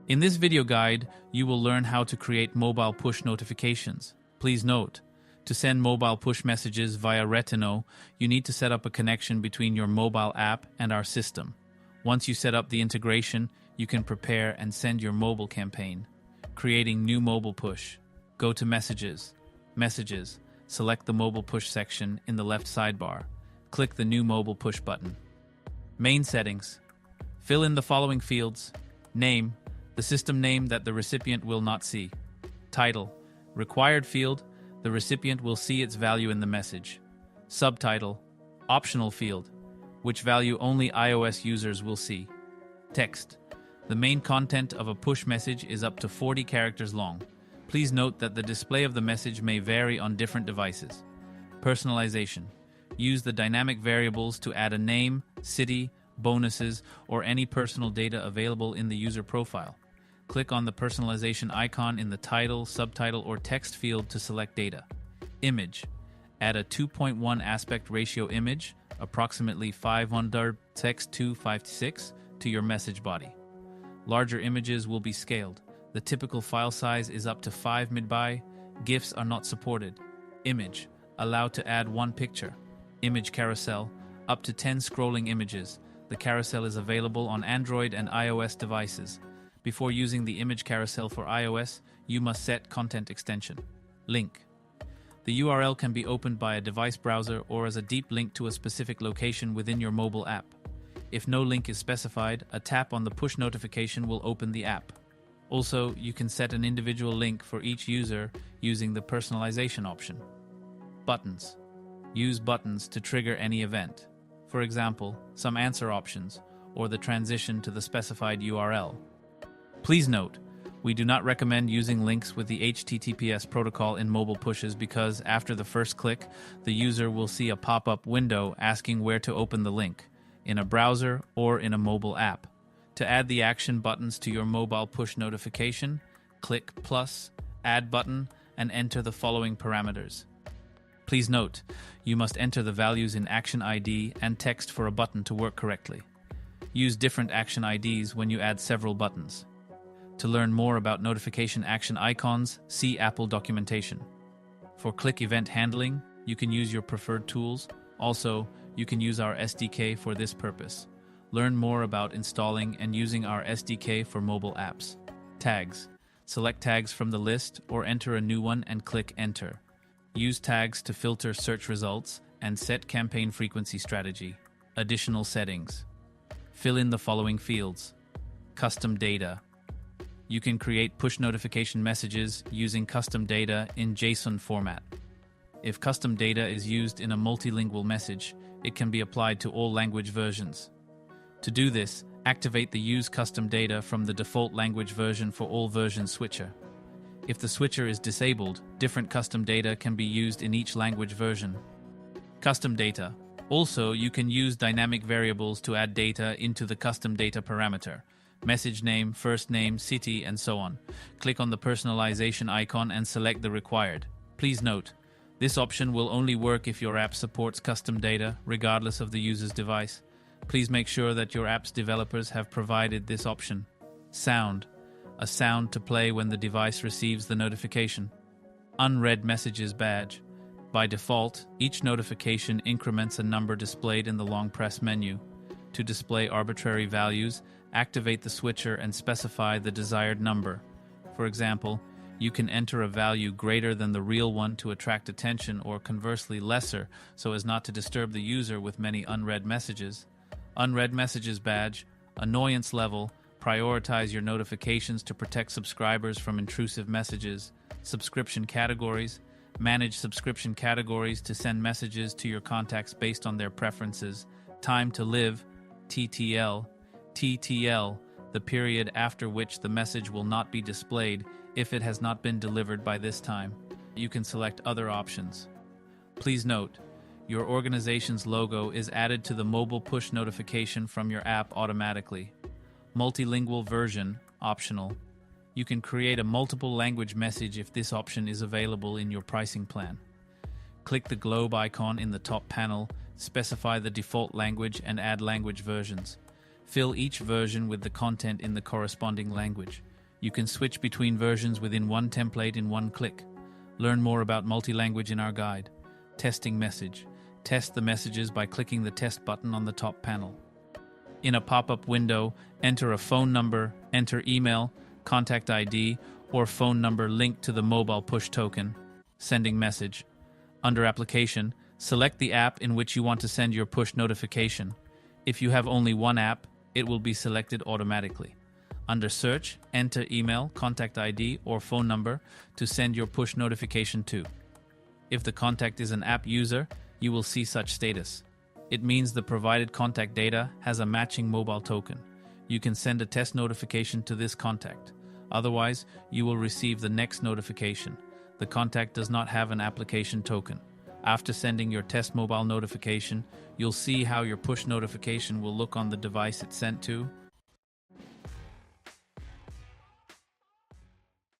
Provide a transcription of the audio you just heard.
In this video guide, you will learn how to create mobile push notifications. Please note, to send mobile push messages via Reteno, you need to set up a connection between your mobile app and our system. Once you set up the integration, you can prepare and send your mobile campaign. Creating new mobile push. Go to Messages. Messages. Select the mobile push section in the left sidebar. Click the new mobile push button. Main settings. Fill in the following fields. Name, the system name that the recipient will not see. Title, required field, the recipient will see its value in the message. Subtitle, optional field, which value only iOS users will see. Text, the main content of a push message is up to 40 characters long. Please note that the display of the message may vary on different devices. Personalization, use the dynamic variables to add a name, city, bonuses, or any personal data available in the user profile. Click on the personalization icon in the title, subtitle, or text field to select data. Image. Add a 2.1 aspect ratio image, approximately 500x256, to your message body. Larger images will be scaled. The typical file size is up to 5 MB. GIFs are not supported. Image. Allowed to add one picture. Image carousel. Up to 10 scrolling images. The carousel is available on Android and iOS devices. Before using the image carousel for iOS, you must set content extension. Link. The URL can be opened by a device browser or as a deep link to a specific location within your mobile app. If no link is specified, a tap on the push notification will open the app. Also, you can set an individual link for each user using the personalization option. Buttons. Use buttons to trigger any event. For example, some answer options, or the transition to the specified URL. Please note, we do not recommend using links with the HTTPS protocol in mobile pushes because after the first click, the user will see a pop-up window asking where to open the link, in a browser or in a mobile app. To add the action buttons to your mobile push notification, click plus, add button, and enter the following parameters. Please note, you must enter the values in Action ID and text for a button to work correctly. Use different Action IDs when you add several buttons. To learn more about notification action icons, see Apple documentation. For click event handling, you can use your preferred tools. Also, you can use our SDK for this purpose. Learn more about installing and using our SDK for mobile apps. Tags. Select tags from the list or enter a new one and click Enter. Use tags to filter search results and set campaign frequency strategy. Additional settings. Fill in the following fields. Custom data. You can create push notification messages using custom data in JSON format. If custom data is used in a multilingual message, it can be applied to all language versions. To do this, activate the Use Custom Data from the default language version for all version switcher. If the switcher is disabled, different custom data can be used in each language version. Custom data. Also, you can use dynamic variables to add data into the custom data parameter. Message name, first name, city, and so on. Click on the personalization icon and select the required. Please note, this option will only work if your app supports custom data, regardless of the user's device. Please make sure that your app's developers have provided this option. Sound. A sound to play when the device receives the notification. Unread messages badge. By default, each notification increments a number displayed in the long press menu. To display arbitrary values, activate the switcher and specify the desired number. For example, you can enter a value greater than the real one to attract attention or conversely lesser so as not to disturb the user with many unread messages. Unread messages badge. Annoyance level. Prioritize your notifications to protect subscribers from intrusive messages. Subscription categories. Manage subscription categories to send messages to your contacts based on their preferences. Time to live. TTL. TTL, the period after which the message will not be displayed if it has not been delivered by this time. You can select other options. Please note, your organization's logo is added to the mobile push notification from your app automatically. Multilingual version, optional. You can create a multiple language message if this option is available in your pricing plan. Click the globe icon in the top panel, specify the default language and add language versions. Fill each version with the content in the corresponding language. You can switch between versions within one template in one click. Learn more about multi-language in our guide. Testing message. Test the messages by clicking the test button on the top panel. In a pop-up window, enter a phone number, enter email, contact ID, or phone number linked to the mobile push token. Sending message. Under application, select the app in which you want to send your push notification. If you have only one app, it will be selected automatically. Under search, enter email, contact ID, or phone number to send your push notification to. If the contact is an app user, you will see such status. It means the provided contact data has a matching mobile token. You can send a test notification to this contact. Otherwise, you will receive the next notification. The contact does not have an application token. After sending your test mobile notification, you'll see how your push notification will look on the device it's sent to.